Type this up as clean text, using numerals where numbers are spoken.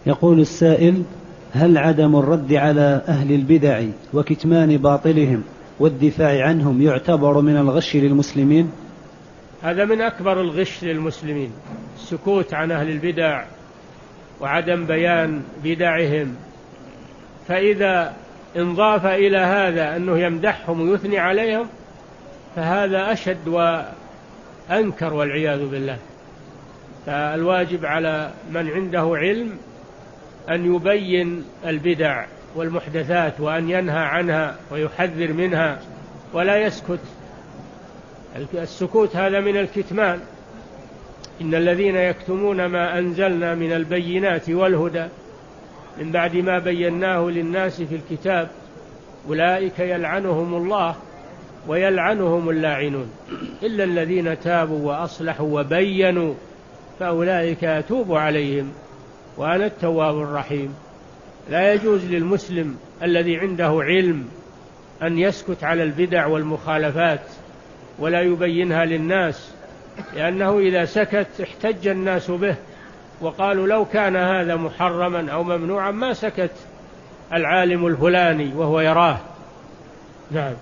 يقول السائل: هل عدم الرد على أهل البدع وكتمان باطلهم والدفاع عنهم يعتبر من الغش للمسلمين؟ هذا من أكبر الغش للمسلمين، السكوت عن أهل البدع وعدم بيان بدعهم. فإذا انضاف إلى هذا أنه يمدحهم ويثني عليهم فهذا أشد وأنكر والعياذ بالله. فالواجب على من عنده علم أن يبين البدع والمحدثات وأن ينهى عنها ويحذر منها ولا يسكت. السكوت هذا من الكتمان. إن الذين يكتمون ما أنزلنا من البينات والهدى من بعد ما بيناه للناس في الكتاب أولئك يلعنهم الله ويلعنهم اللاعنون إلا الذين تابوا وأصلحوا وبينوا فأولئك أتوب عليهم وأنا التواب الرحيم. لا يجوز للمسلم الذي عنده علم أن يسكت على البدع والمخالفات ولا يبينها للناس، لأنه إذا سكت احتج الناس به وقالوا لو كان هذا محرما أو ممنوعا ما سكت العالم الفلاني وهو يراه. نعم.